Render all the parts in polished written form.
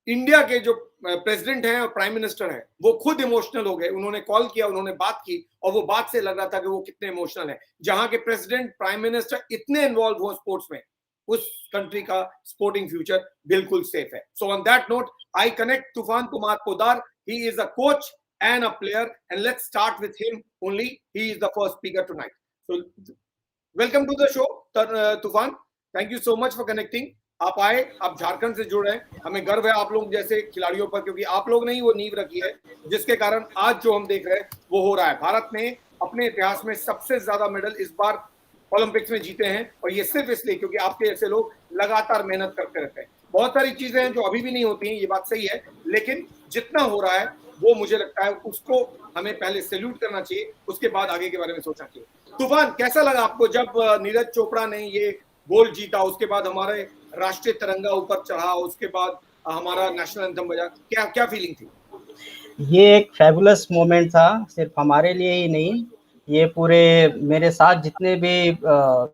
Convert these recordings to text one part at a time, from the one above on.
India के जो president हैं और प्राइम मिनिस्टर हैं वो खुद इमोशनल हो गए, उन्होंने कॉल किया, उन्होंने बात की और वो बात से लग रहा था कि वो कितने इमोशनल हैं। जहां के प्रेसिडेंट प्राइम मिनिस्टर इतने इन्वॉल्व हो स्पोर्ट्स में, उस कंट्री का स्पोर्टिंग फ्यूचर बिल्कुल सेफ है। So on that note I connect Toofan Kumar Podar, he is a coach and a player, and let's start with him only. He is the first speaker tonight. So welcome to the show, तूफान। Thank you so much for connecting. आप आए, आप झारखंड से जुड़ रहे हैं, हमें गर्व है आप लोग जैसे खिलाड़ियों पर, क्योंकि आप लोग ने ही वो नींव रखी है जिसके कारण आज जो हम देख रहे हैं वो हो रहा है। भारत ने अपने इतिहास में सबसे ज्यादा मेडल इस बार ओलंपिक्स में जीते हैं, और ये सिर्फ इसलिए क्योंकि आपके जैसे लोग लगातार मेहनत करते रहते हैं। बहुत सारी चीजें हैं जो अभी भी नहीं होती हैं, ये बात सही है, लेकिन जितना हो रहा है वो मुझे लगता है उसको हमें पहले सैल्यूट करना चाहिए, उसके बाद आगे के बारे में सोचना चाहिए। तूफान, कैसा लगा आपको जब नीरज चोपड़ा ने ये गोल्ड जीता, उसके बाद हमारे राष्ट्रीय तिरंगा ऊपर चढ़ा, उसके बाद हमारा नेशनल एंथम बजा, क्या क्या फीलिंग थी? ये एक फैबुलस मोमेंट था, सिर्फ हमारे लिए ही नहीं, ये पूरे मेरे साथ जितने भी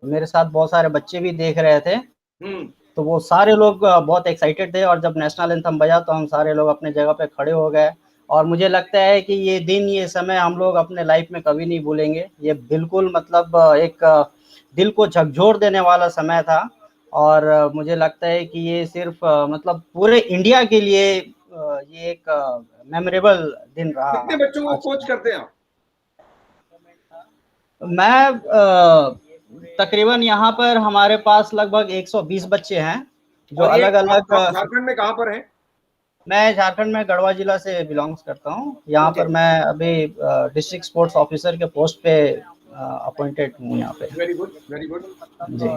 मेरे साथ बहुत सारे बच्चे भी देख रहे थे, तो वो सारे लोग बहुत एक्साइटेड थे। और जब नेशनल एंथम बजा तो हम सारे लोग अपने जगह पे खड़े हो गए, और मुझे लगता है कि ये दिन, ये समय हम लोग अपने लाइफ में कभी नहीं भूलेंगे। ये बिल्कुल मतलब एक दिल को झकझोर देने वाला समय था, और मुझे लगता है कि ये सिर्फ मतलब पूरे इंडिया के लिए ये एक मेमोरेबल दिन रहा। कितने बच्चों को कोच करते हैं आप? मैं तकरीबन यहाँ पर हमारे पास लगभग 120 बच्चे हैं जो अलग अलग। झारखंड में कहाँ पर हैं? मैं झारखंड में गढ़वा जिला से बिलोंग्स करता हूँ। यहाँ पर मैं अभी डिस्ट्रिक्ट स्पोर्ट्स ऑफिसर के पोस्ट पे अपॉइंटेड हूँ यहाँ पे। वेरी गुड, वेरी गुड जी।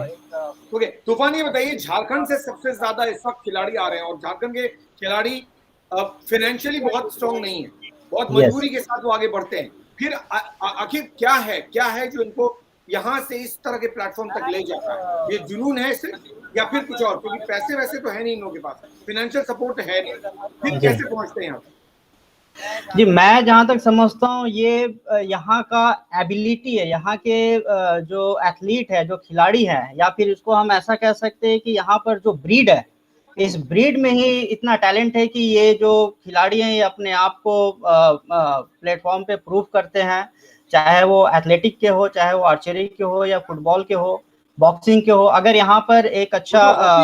ओके तूफान, ये बताइए, झारखंड से सबसे ज्यादा इस वक्त खिलाड़ी आ रहे हैं और झारखंड के खिलाड़ी फाइनेंशियली बहुत स्ट्रांग नहीं है, बहुत मजबूरी के साथ वो आगे बढ़ते हैं। फिर आखिर क्या है जो इनको यहाँ से इस तरह के प्लेटफॉर्म तक ले जाता है? ये जुनून है सिर्फ, या फिर कुछ और? क्योंकि पैसे वैसे तो है नहीं इन लोगों के पास, फाइनेंशियल सपोर्ट है नहीं, फिर कैसे पहुंचते हैं यहाँ? जी, मैं जहाँ तक समझता हूँ ये यहाँ का एबिलिटी है, यहाँ के जो एथलीट है, जो खिलाड़ी है, या फिर इसको हम ऐसा कह सकते हैं कि यहाँ पर जो ब्रीड है, इस ब्रीड में ही इतना टैलेंट है कि ये जो खिलाड़ी हैं ये अपने आप को प्लेटफॉर्म पे प्रूव करते हैं, चाहे वो एथलेटिक के हो, चाहे वो आर्चरी के हो, या फुटबॉल के हो, बॉक्सिंग के हो। अगर यहाँ पर एक अच्छा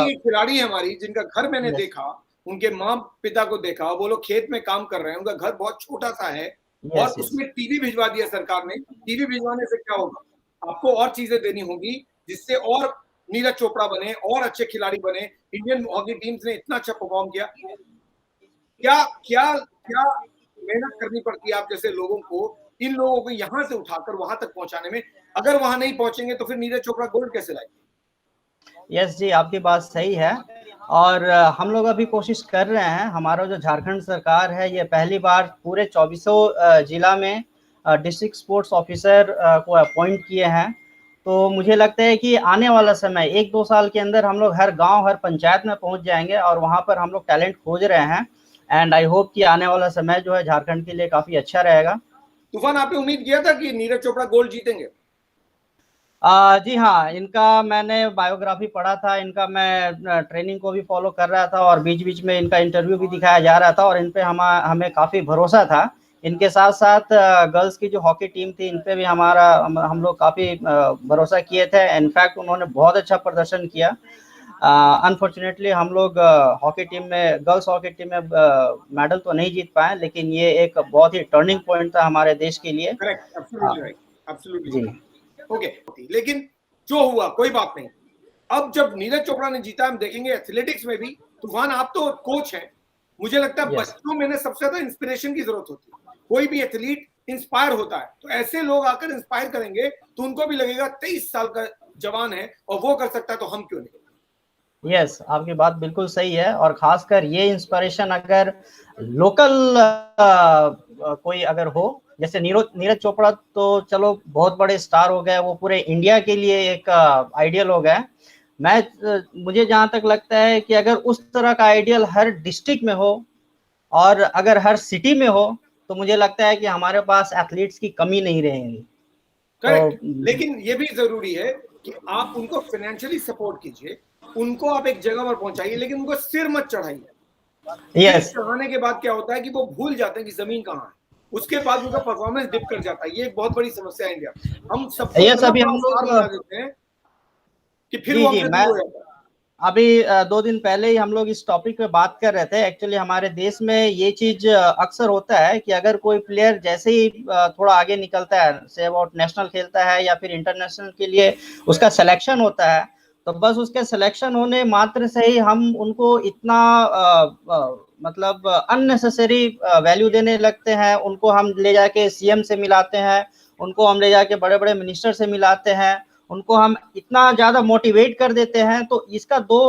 खिलाड़ी है हमारी जिनका घर मैंने देखा, उनके माँ पिता को देखा, वो लोग खेत में काम कर रहे हैं, उनका घर बहुत छोटा सा है, और उसमें टीवी भिजवा दिया सरकार ने। टीवी भिजवाने से क्या होगा? आपको और चीजें देनी होगी जिससे और नीरज चोपड़ा बने, और अच्छे खिलाड़ी बने। इंडियन हॉकी टीम्स ने इतना अच्छा परफॉर्म किया, क्या क्या क्या मेहनत करनी पड़ती है आप जैसे लोगों को, इन लोगों को यहाँ से उठाकर वहां तक पहुंचाने में? अगर वहां नहीं पहुंचेंगे तो फिर नीरज चोपड़ा गोल्ड कैसे लाएंगे? यस जी, आपकी बात सही है, और हम लोग अभी कोशिश कर रहे हैं। हमारा जो झारखंड सरकार है ये पहली बार पूरे 24 जिला में डिस्ट्रिक्ट स्पोर्ट्स ऑफिसर को अपॉइंट किए हैं। तो मुझे लगता है कि आने वाला समय 1-2 साल के अंदर हम लोग हर गांव, हर पंचायत में पहुंच जाएंगे, और वहां पर हम लोग टैलेंट खोज रहे हैं। एंड आई होप कि आने वाला समय जो है झारखंड के लिए काफी अच्छा रहेगा। तूफान, आपने उम्मीद किया था कि नीरज चोपड़ा गोल्ड जीतेंगे? जी हाँ, इनका मैंने बायोग्राफी पढ़ा था, इनका मैं ट्रेनिंग को भी फॉलो कर रहा था, और बीच बीच में इनका इंटरव्यू भी दिखाया जा रहा था, और इन पे हमें काफ़ी भरोसा था। इनके साथ साथ गर्ल्स की जो हॉकी टीम थी, इन पे भी हम लोग काफ़ी भरोसा किए थे। इनफैक्ट उन्होंने बहुत अच्छा प्रदर्शन किया। अनफॉर्चुनेटली हम लोग हॉकी टीम में, गर्ल्स हॉकी टीम में मेडल तो नहीं जीत पाए, लेकिन ये एक बहुत ही टर्निंग पॉइंट था हमारे देश के लिए। Correct, absolutely right, absolutely okay. लेकिन जो हुआ कोई बात नहीं। अब जब नीरज चोपड़ा ने जीता, हम देखेंगे एथलेटिक्स में भी। तूफान, आप तो कोच हैं, मुझे लगता है बच्चों में सबसे ज्यादा इंस्पिरेशन की जरूरत होती है। कोई भी एथलीट इंस्पायर होता है, तो ऐसे लोग आकर इंस्पायर करेंगे तो उनको भी लगेगा 23 साल का जवान है और वो कर सकता है, तो हम क्यों नहीं? यस, आपकी बात बिल्कुल सही है, और खासकर ये इंस्पिरेशन अगर लोकल कोई अगर हो, जैसे नीरज चोपड़ा तो चलो बहुत बड़े स्टार हो गए, वो पूरे इंडिया के लिए एक आइडियल हो गए। मुझे जहाँ तक लगता है कि अगर उस तरह का आइडियल हर डिस्ट्रिक्ट में हो, और अगर हर सिटी में हो, तो मुझे लगता है कि हमारे पास एथलीट्स की कमी नहीं रहेगी। करेक्ट, लेकिन ये भी जरूरी है कि आप उनको फाइनेंशियली सपोर्ट कीजिए, उनको आप एक जगह पर पहुंचाइए, लेकिन उनको सिर मत चढ़ाइए। यस चढ़ाने के बाद क्या होता है कि वो भूल जाते हैं कि जमीन कहाँ है, उसके बाद उनका परफॉर्मेंस डिप कर जाता है। ये एक बहुत बड़ी समस्या है इंडिया। हम सबको यस इतना अभी बड़ा हम स्टार लोग बना देते हैं कि फिर जी वो जी हमसे मैं दूर हो जाता है। अभी 2 दिन पहले ही हम लोग इस टॉपिक पे बात कर रहे थे। एक्चुअली हमारे देश में ये चीज अक्सर होता है कि अगर कोई प्लेयर जैसे ही थोड़ा आगे निकलता है, से अबाउट नेशनल खेलता है या फिर इंटरनेशनल के लिए उसका सिलेक्शन होता है, तो बस उसके सिलेक्शन होने मात्र से ही हम उनको इतना मतलब अननेसेसरी वैल्यू देने लगते हैं। उनको हम ले जाके सीएम से मिलाते हैं, उनको हम ले जाके बड़े बड़े मिनिस्टर से मिलाते हैं, उनको हम इतना ज्यादा मोटिवेट कर देते हैं। तो इसका दो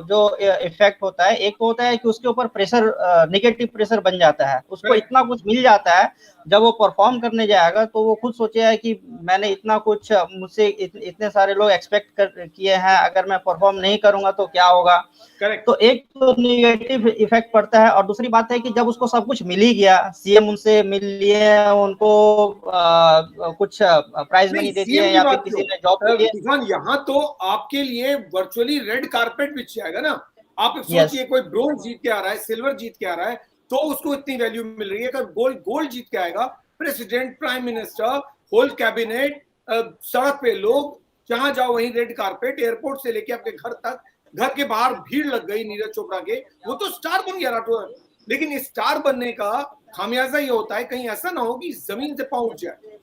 जो इफेक्ट होता है, एक तो होता है कि उसके ऊपर प्रेशर, नेगेटिव प्रेशर बन जाता है, उसको इतना कुछ मिल जाता है, जब वो परफॉर्म करने जाएगा तो वो खुद सोचेगा कि मैंने इतना कुछ, मुझसे इतने सारे लोग एक्सपेक्ट कर किए हैं, अगर मैं परफॉर्म नहीं करूंगा तो क्या होगा। करेक्ट। तो एक तो नेगेटिव इफेक्ट पड़ता है, और दूसरी बात है कि जब उसको सब कुछ मिल ही गया, सीएम उनसे मिल लिए, उनको कुछ प्राइज नहीं, मनी दे सीएम दिए की या फिर बात किसी क्यों ने जॉब दे दिए। तूफान, यहाँ तो आपके लिए वर्चुअली रेड कारपेट बिछ जाएगा ना। आप यस सोचिए कोई ब्रोंज जीत के आ रहा है, सिल्वर जीत के आ रहा है, तो उसको इतनी वैल्यू मिल रही है। अगर गोल्ड जीत के आएगा, president, prime minister, whole cabinet, सड़क पे लोग, जहां जाओ वहीं रेड कारपेट, एयरपोर्ट से लेके आपके घर तक, घर के बाहर भीड़ लग गई नीरज चोपड़ा के, वो तो स्टार बन गया राठौर। लेकिन स्टार बनने का खामियाजा ये होता है कहीं ऐसा ना हो कि जमीन से पांव उठ जाए।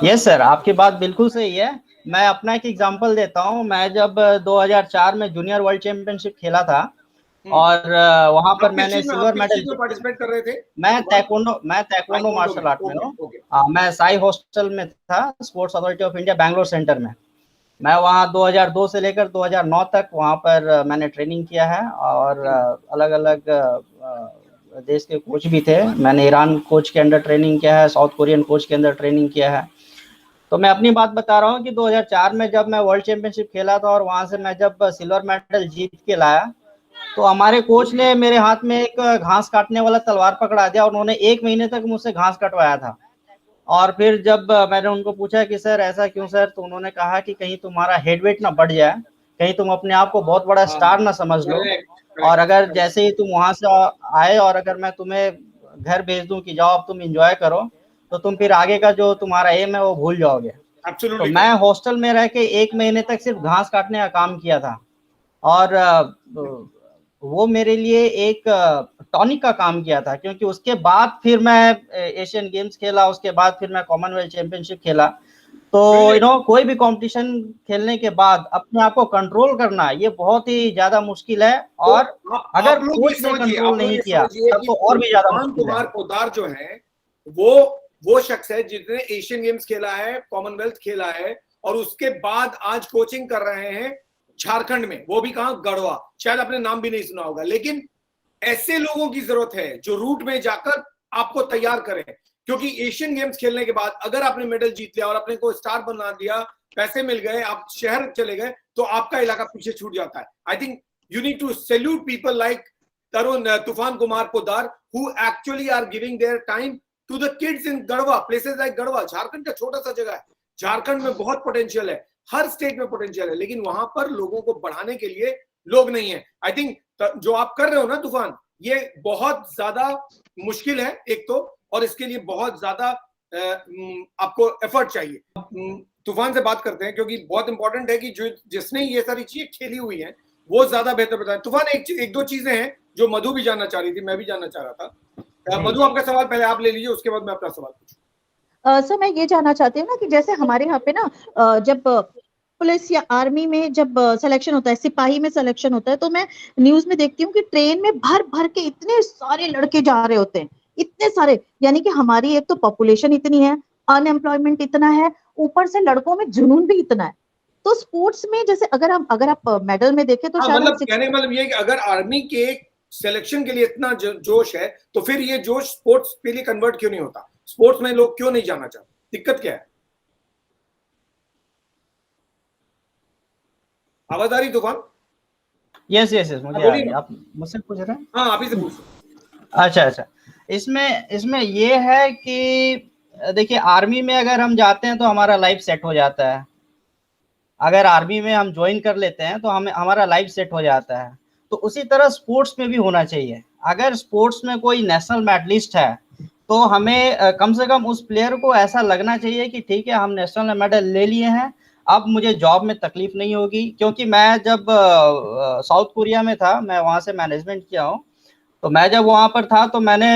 यस सर, आपकी बात बिल्कुल सही है। मैं अपना एक एग्जांपल देता हूँ। मैं जब 2004 में जूनियर वर्ल्ड चैंपियनशिप खेला था, और वहां पर मैंने सिल्वर आप किस मेडल चीज में पार्टिसिपेट कर रहे थे? मैं ताइक्वांडो ताइक्वांडो में। मार्शल आर्ट में ओके हूँ। ओके। मैं साई हॉस्टल में था, sports authority of India Bangalore centre में। मैं वहाँ 2002 से लेकर 2009 तक वहाँ पर मैंने ट्रेनिंग किया है, और अलग अलग देश के कोच भी थे। मैंने ईरान कोच के अंडर ट्रेनिंग किया है, साउथ कोरियन कोच के अंदर ट्रेनिंग किया है। तो मैं अपनी बात बता रहा हूँ कि 2004 में जब मैं वर्ल्ड चैंपियनशिप खेला था, और वहां से मैं जब सिल्वर मेडल जीत के लाया, तो हमारे कोच ने मेरे हाथ में एक घास काटने वाला तलवार पकड़ा दिया, और उन्होंने 1 महीने तक मुझसे घास कटवाया था। और फिर जब मैंने उनको पूछा कि सर ऐसा क्यों सर, तो उन्होंने कहा कि कहीं तुम्हारा हेड वेट ना बढ़ जाए, कहीं तुम अपने आप को बहुत बड़ा स्टार ना समझ लो, और अगर जैसे ही तुम वहां से आए और अगर मैं तुम्हें घर भेज दूं कि जाओ अब तुम एंजॉय करो, तो तुम फिर आगे का जो तुम्हारा एम है वो भूल जाओगे। तो मैं हॉस्टल में रह के 1 महीने तक सिर्फ घास काटने का काम किया था, और वो मेरे लिए एक टॉनिक का काम किया था, क्योंकि उसके बाद फिर मैं एशियन गेम्स खेला, उसके बाद फिर मैं कॉमनवेल्थ चैंपियनशिप खेला। तो कोई भी कंपटीशन खेलने के बाद अपने आप को कंट्रोल करना ये बहुत ही ज्यादा मुश्किल है, और तो अगर आप लोग ये कोच ने समझिए, कंट्रोल आप लोग नहीं ये किया समझिए तब कि तो और भी ज्यादा तूफान मुश्किल है। कुमार पोद्दार जो है, वो शख्स है जिसने एशियन गेम्स खेला है, कॉमनवेल्थ खेला है, और उसके बाद आज कोचिंग कर रहे हैं झारखंड में, वो भी कहां, गढ़वा। शायद आपने नाम भी नहीं सुना होगा। लेकिन ऐसे लोगों की जरूरत है जो रूट में जाकर आपको तैयार करें, क्योंकि एशियन गेम्स खेलने के बाद अगर आपने मेडल जीत लिया और अपने को स्टार बना दिया, पैसे मिल गए, आप शहर चले गए, तो आपका इलाका पीछे छूट जाता है। I think you need to salute people like Tufan Kumar Poddar, who actually are giving their time to the kids in Garhwa, places like Garhwa. Jharkhand का छोटा सा जगह है, झारखंड में बहुत पोटेंशियल है, हर स्टेट में पोटेंशियल है, लेकिन वहां पर लोगों को बढ़ाने के लिए लोग नहीं है। आई थिंक जो आप कर रहे हो ना तूफान, ये बहुत ज्यादा मुश्किल है एक तो, और इसके लिए बहुत ज्यादा आपको एफर्ट चाहिए। तूफान से बात करते हैं, क्योंकि बहुत इंपॉर्टेंट है कि जो जिसने ये सारी चीजें खेली हुई हैं वो ज्यादा बेहतर बताए। तूफान, एक दो चीजें हैं जो मधु भी जानना चाह रही थी, मैं भी जानना चाह रहा था। मधु, आपका सवाल पहले आप ले लीजिए, उसके बाद मैं अपना सवाल पूछूं। सर मैं ये जानना चाहती हूँ ना कि जैसे हमारे यहाँ पे ना जब पुलिस या आर्मी में जब सिलेक्शन होता है, सिपाही में सिलेक्शन होता है, तो मैं न्यूज में देखती हूँ कि ट्रेन में भर भर के इतने सारे लड़के जा रहे होते हैं, इतने सारे। यानी कि हमारी एक तो पॉपुलेशन इतनी है, अनएम्प्लॉयमेंट इतना है, ऊपर से लड़कों में जुनून भी इतना है। तो स्पोर्ट्स में जैसे अगर आप मेडल में देखें तो शायद मतलब कहने का मतलब ये कि अगर आर्मी के सिलेक्शन के लिए इतना जोश है, तो फिर ये जोश स्पोर्ट्स के लिए कन्वर्ट क्यों नहीं होता? स्पोर्ट्स में लोग क्यों नहीं जाना चाहते? दिक्कत क्या है? आवाज आ रही तूफान? यस यस यस, मुझे आ रही है। आप मुझसे पूछ रहे हैं? हाँ, आप ही से पूछ। अच्छा, इसमें ये है कि देखिए, आर्मी में अगर हम जाते हैं तो हमारा लाइफ सेट हो जाता है। अगर आर्मी में हम ज्वाइन कर लेते हैं तो हमारा लाइफ सेट हो जाता है। तो उसी तरह स्पोर्ट्स में भी होना चाहिए। अगर स्पोर्ट्स में कोई नेशनल मेडलिस्ट है तो हमें कम से कम उस प्लेयर को ऐसा लगना चाहिए कि ठीक है, हम नेशनल मेडल ले लिए हैं, अब मुझे जॉब में तकलीफ नहीं होगी। क्योंकि मैं जब साउथ कोरिया में था, मैं वहाँ से मैनेजमेंट किया हूँ, तो मैं जब वहाँ पर था तो मैंने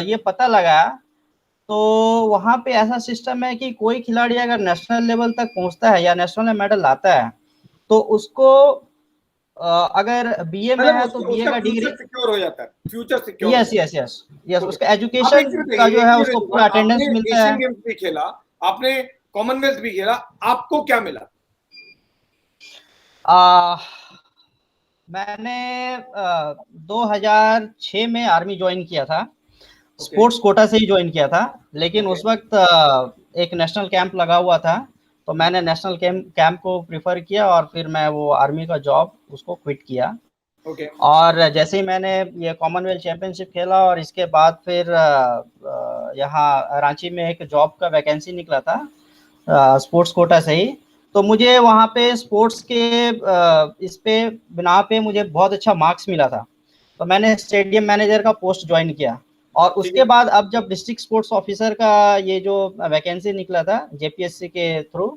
ये पता लगाया, तो वहाँ पे ऐसा सिस्टम है कि कोई खिलाड़ी अगर नेशनल लेवल तक पहुँचता है या नेशनल मेडल लाता है तो उसको अगर बीए में है तो बीए उसका का डिग्री, फ्यूचर सिक्योर हो जाता है, future secure. Yes yes yes yes, okay. उसका आप एक एजुकेशन चीज का बताइए, जो एक है चीज उसको बताइए, पूरा अटेंडेंस आपने मिलता एशियन है। गेम्स भी खेला, आपने कॉमनवेल्थ भी खेला, आपको क्या मिला? आ, मैंने 2006 में आर्मी ज्वाइन किया था, ओके स्पोर्ट्स कोटा से ही ज्वाइन किया था। लेकिन ओके उस वक्त एक नेशनल कैंप लगा हुआ था, तो मैंने नेशनल कैंप को प्रिफर किया और फिर मैं वो आर्मी का जॉब उसको क्विट किया। ओके और जैसे ही मैंने ये कॉमनवेल्थ चैंपियनशिप खेला और इसके बाद फिर यहाँ रांची में एक जॉब का वैकेंसी निकला था स्पोर्ट्स कोटा से ही, तो मुझे वहाँ पे स्पोर्ट्स के इस पे बिना पे मुझे बहुत अच्छा मार्क्स मिला था, तो मैंने स्टेडियम मैनेजर का पोस्ट ज्वाइन किया। और ठीक उसके है। बाद अब जब डिस्ट्रिक्ट स्पोर्ट्स ऑफिसर का ये जो वैकेंसी निकला था जेपीएससी के थ्रू,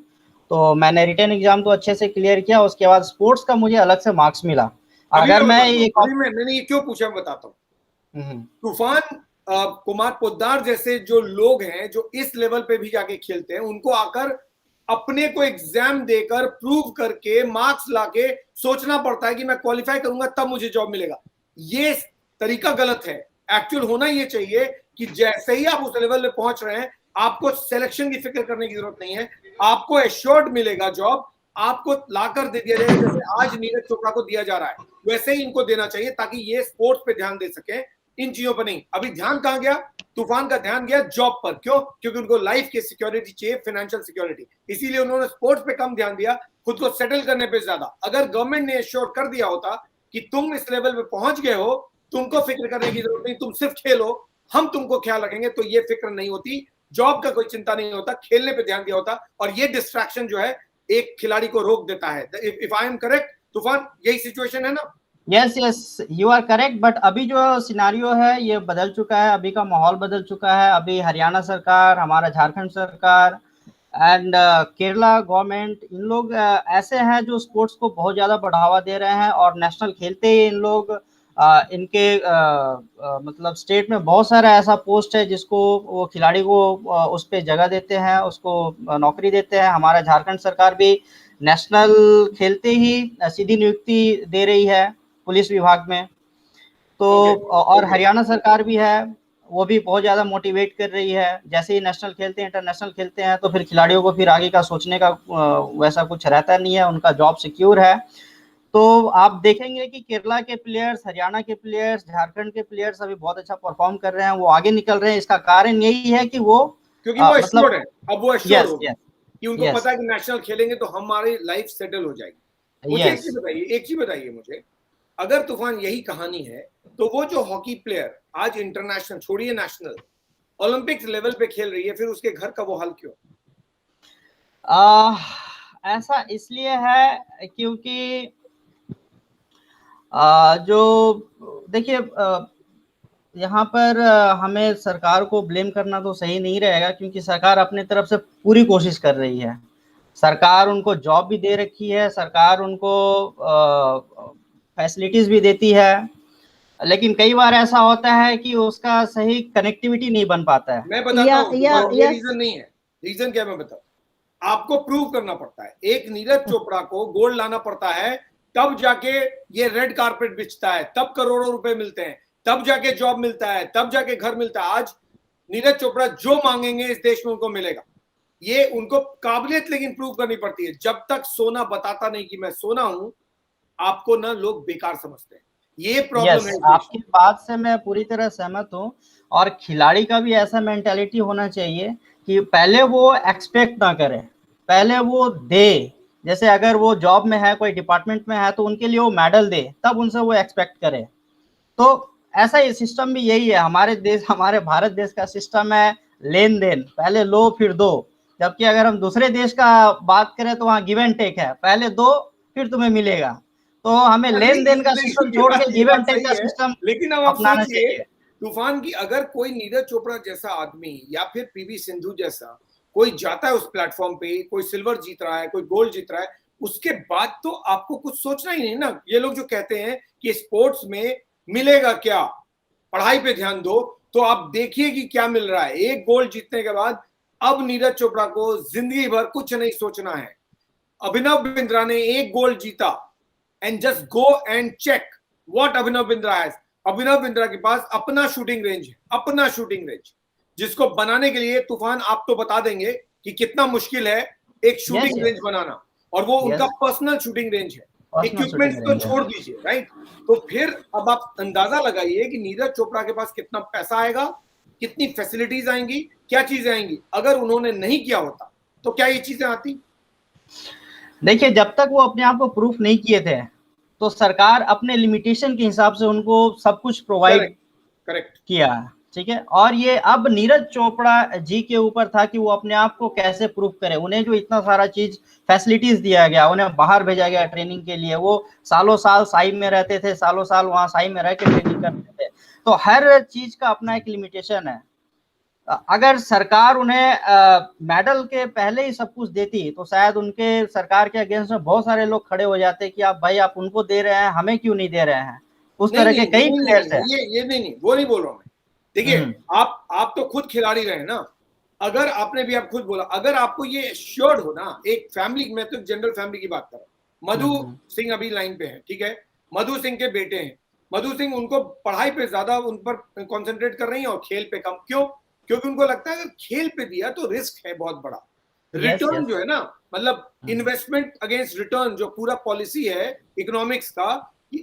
तो मैंने रिटन एग्जाम तो अच्छे से क्लियर किया, उसके बाद स्पोर्ट्स का मुझे अलग से मार्क्स मिला। अभी अगर मैं मैं बताता हूँ, ये अभी मैंने ये क्यों पूछा, मैं बताता हूँ। हम्म, तूफान कुमार पोद्दार जैसे जो लोग हैं जो इस लेवल पे भी जाके खेलते हैं, उनको आकर अपने को एग्जाम देकर प्रूव करके मार्क्स लाके सोचना पड़ता है कि मैं क्वालिफाई करूंगा तब मुझे जॉब मिलेगा। ये तरीका गलत है। एक्चुअल होना ये चाहिए कि जैसे ही आप उस लेवल पे पहुंच रहे हैं, आपको सिलेक्शन की फिक्र करने की जरूरत नहीं है, आपको एश्योर्ड मिलेगा जॉब, आपको लाकर दे दिया जाएगा। जैसे आज नीरज चोपड़ा को दिया जा रहा है, वैसे ही इनको देना चाहिए, ताकि ये स्पोर्ट्स पे ध्यान दे सके, इन चीजों पर नहीं। अभी ध्यान कहां गया? तूफान का ध्यान गया जॉब पर। क्यों? क्योंकि उनको लाइफ की सिक्योरिटी चाहिए, फाइनेंशियल सिक्योरिटी, इसीलिए उन्होंने स्पोर्ट्स पे कम ध्यान दिया, खुद को सेटल करने पे ज्यादा। अगर गवर्नमेंट ने एश्योर कर दिया होता कि तुम इस लेवल पे पहुंच गए हो, तुमको फिक्र करने की जरूरत नहीं, तुम सिर्फ खेलो, हम तुमको ख्याल रखेंगे, तो ये फिक्र नहीं होती, जॉब का कोई चिंता नहीं होता, खेलने पे ध्यान दिया होता। और ये डिस्ट्रैक्शन जो है एक खिलाड़ी को रोक देता है। इफ आई एम करेक्ट तूफान, यही सिचुएशन है ना? Yes yes, you are correct. But अभी जो सिनारियो है ये बदल चुका है, अभी का माहौल बदल चुका है। अभी हरियाणा सरकार, हमारा झारखंड सरकार एंड केरला गवर्नमेंट, इन लोग ऐसे हैं जो स्पोर्ट्स को बहुत ज़्यादा बढ़ावा दे रहे हैं। और नेशनल खेलते ही इन लोग इनके मतलब स्टेट में बहुत सारा ऐसा पोस्ट है जिसको वो खिलाड़ी को उस पर जगह देते हैं, उसको नौकरी देते हैं। हमारा झारखंड सरकार भी नेशनल खेलते ही सीधी नियुक्ति दे रही है पुलिस विभाग में। तो और हरियाणा सरकार भी है, वो भी बहुत ज़्यादा मोटिवेट कर रही है। जैसे ही नेशनल खेलते हैं, इंटरनेशनल खेलते हैं, तो फिर खिलाड़ियों को फिर आगे का सोचने का वैसा कुछ रहता नहीं है, उनका जॉब सिक्योर है। तो आप देखेंगे कि केरला के प्लेयर्स, हरियाणा के प्लेयर्स, झारखंड के प्लेयर्स अभी बहुत अच्छा परफॉर्म कर रहे हैं, वो आगे निकल रहे हैं। इसका कारण यही है कि वो क्योंकि वो एश्योर्ड मतलब है। अब वो एश्योर्ड यस हो गए यस कि उनको यस पता है कि नेशनल खेलेंगे तो हमारी लाइफ सेटल हो जाएगी। मुझे यस एक चीज बताइए मुझे, अगर तूफान यही कहानी है, तो वो जो हॉकी प्लेयर आज इंटरनेशनल छोड़िए नेशनल, ओलंपिक्स लेवल पे खेल रही है, फिर उसके घर का वो हाल क्यों? ऐसा इसलिए है क्योंकि जो देखिए यहाँ पर हमें सरकार को ब्लेम करना तो सही नहीं रहेगा, क्योंकि सरकार अपने तरफ से पूरी कोशिश कर रही है। सरकार उनको जॉब भी दे रखी है, सरकार उनको फैसिलिटीज भी देती है, लेकिन कई बार ऐसा होता है कि उसका सही कनेक्टिविटी नहीं बन पाता है। मैं बताता हूँ ये यस रीजन नहीं है। रीजन क्या मैं बताऊँ, आपको प्रूव करना पड़ता है। एक नीरज चोपड़ा को गोल्ड लाना पड़ता है, तब जाके ये रेड कारपेट बिछता है, तब करोड़ों रुपए मिलते हैं, तब जाके जॉब मिलता है, तब जाके घर मिलता है। आज नीरज चोपड़ा जो मांगेंगे इस देश में उनको मिलेगा। ये उनको काबिलियत लेकिन प्रूव करनी पड़ती है। जब तक सोना बताता नहीं कि मैं सोना हूं, आपको ना लोग बेकार समझते हैं। ये प्रॉब्लम है। आपकी बात से मैं पूरी तरह सहमत हूँ। और खिलाड़ी का भी ऐसा मेंटालिटी होना चाहिए कि पहले वो एक्सपेक्ट ना करे, पहले वो दे। जैसे अगर वो जॉब में है, कोई डिपार्टमेंट में है, तो उनके लिए वो मेडल दे, तब उनसे वो एक्सपेक्ट करे। तो ऐसा ही सिस्टम भी यही है हमारे देश, हमारे भारत देश का सिस्टम है लेन देन, पहले लो फिर दो। जबकि अगर हम दूसरे देश का बात करें तो वहाँ गिव एंड टेक है, पहले दो फिर तुम्हें मिलेगा। तो हमें लेन देन का सिस्टम छोड़ के गिव एंड टेक सही का है, सिस्टम लेकिन अब आप अपनाना सोचिए चाहिए। तूफान की, अगर कोई नीरज चोपड़ा जैसा आदमी या फिर पीवी सिंधु जैसा कोई जाता है उस प्लेटफॉर्म पे, कोई सिल्वर जीत रहा है, कोई गोल्ड जीत रहा है, उसके बाद तो आपको कुछ सोचना ही नहीं ना। ये लोग जो कहते हैं कि स्पोर्ट्स में मिलेगा क्या, पढ़ाई पे ध्यान दो, तो आप देखिए कि क्या मिल रहा है। एक गोल्ड जीतने के बाद अब नीरज चोपड़ा को जिंदगी भर कुछ नहीं सोचना है। अभिनव बिंद्रा ने एक गोल्ड जीता, and just go and check what Abhinav Bindra has. Abhinav Bindra के पास अपना शूटिंग रेंज है, अपना शूटिंग रेंज, जिसको बनाने के लिए तूफान आप तो बता देंगे कि कितना मुश्किल है एक शूटिंग रेंज बनाना, और वो उनका पर्सनल शूटिंग रेंज है, इक्विपमेंट्स तो छोड़ दीजिए, राइट। तो फिर अब आप अंदाजा लगाइए कि नीरज चोपड़ा के पास कितना पैसा आएगा, कितनी फैसिलिटीज आएंगी, क्या चीजें आएंगी। अगर उन्होंने नहीं किया होता तो क्या ये चीजें आती? देखिए, जब तक वो अपने आप को प्रूफ नहीं किए थे तो सरकार अपने लिमिटेशन के हिसाब से उनको सब कुछ प्रोवाइड करेक्ट किया, ठीक है। और ये अब नीरज चोपड़ा जी के ऊपर था कि वो अपने आप को कैसे प्रूफ करे। उन्हें जो इतना सारा चीज फैसिलिटीज दिया गया, उन्हें बाहर भेजा गया ट्रेनिंग के लिए, वो सालों साल साइम में रहते थे, सालों साल वहां साइम में रह के ट्रेनिंग करते थे। तो हर चीज का अपना एक लिमिटेशन है। अगर सरकार उन्हें मेडल के पहले ही सब कुछ देती तो शायद उनके सरकार के अगेंस्ट में बहुत सारे लोग खड़े हो जाते कि आप भाई, आप उनको दे रहे हैं, हमें क्यों नहीं दे रहे हैं। उस तरह के कई प्लेयर्स हैं। ये नहीं, वो नहीं बोल रहा हूं मैं। देखिए, आप तो खुद खिलाड़ी रहे ना। अगर आपने भी, आप खुद बोला, अगर आपको ये एश्योर्ड हो ना, एक फैमिली, मैं तो जनरल फैमिली की बात कर रहा हूं। मधु सिंह अभी लाइन पे है, ठीक है, मधु सिंह के बेटे हैं। मधु सिंह उनको पढ़ाई पे ज्यादा उन पर कॉन्सेंट्रेट कर रही है और खेल पे कम। क्यों? क्योंकि उनको लगता है अगर खेल पे दिया तो रिस्क है बहुत बड़ा। रिटर्न जो है ना, मतलब इन्वेस्टमेंट अगेंस्ट रिटर्न, जो पूरा पॉलिसी है इकोनॉमिक्स का,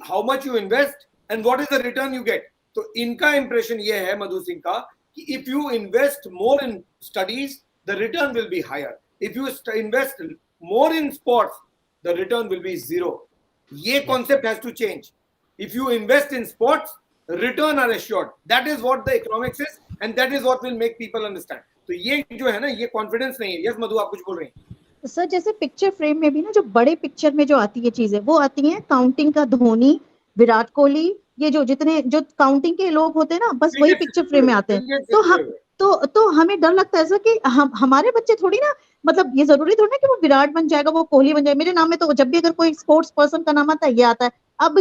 how much you invest and what is the return you get. तो इनका इंप्रेशन ये है मधु सिंह का कि if you invest more in studies the return will be higher, if you invest more in sports the return will be zero. ये concept has to change. If you invest in sports return are assured, that is what the economics is and that is what will make people understand. तो ये जो है ना, ये confidence नहीं है। Yes मधु, आप कुछ बोल रहे हैं? सर, जैसे पिक्चर फ्रेम में भी ना, जो बड़े पिक्चर में जो आती है चीजें, वो आती हैं काउंटिंग का धोनी, विराट कोहली, ये जो जितने जो काउंटिंग के लोग होते हैं ना, बस वही पिक्चर फ्रेम में आते हैं। तो हमें डर लगता है सर कि हमारे बच्चे थोड़ी ना, मतलब ये जरूरी थोड़ी ना कि वो विराट बन जाएगा, वो कोहली बन जाएगा। मेरे नाम में तो जब भी अगर कोई स्पोर्ट्स पर्सन का नाम आता है, ये आता है। अब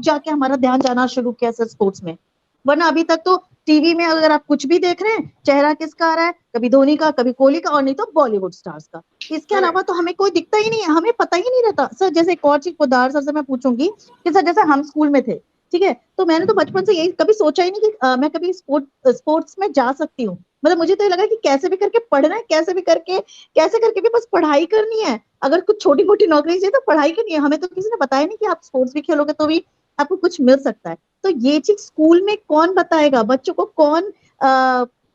जाके हमारा ध्यान जाना शुरू किया सर स्पोर्ट्स में। वरना अभी तक तो टीवी में अगर आप कुछ भी देख रहे हैं, चेहरा किसका आ रहा है, कभी धोनी का, कभी कोहली का, और नहीं तो बॉलीवुड स्टार्स का। इसके अलावा तो हमें कोई दिखता ही नहीं है, हमें पता ही नहीं रहता। सर, जैसे एक और चीज पोद्दार सर से मैं पूछूंगी कि सर, जैसे हम स्कूल में थे, ठीक है, तो मैंने तो बचपन से यही कभी सोचा ही नहीं कि मैं कभी स्पोर्ट्स में जा सकती हूँ। मतलब मुझे तो ये लगा कि कैसे भी करके पढ़ना है, कैसे करके भी बस पढ़ाई करनी है। अगर कुछ छोटी मोटी नौकरी चाहिए तो पढ़ाई करनी है। हमें तो किसी ने बताया नहीं कि आप स्पोर्ट्स भी खेलोगे तो भी आपको कुछ मिल सकता है। तो ये चीज स्कूल में कौन बताएगा बच्चों को? कौन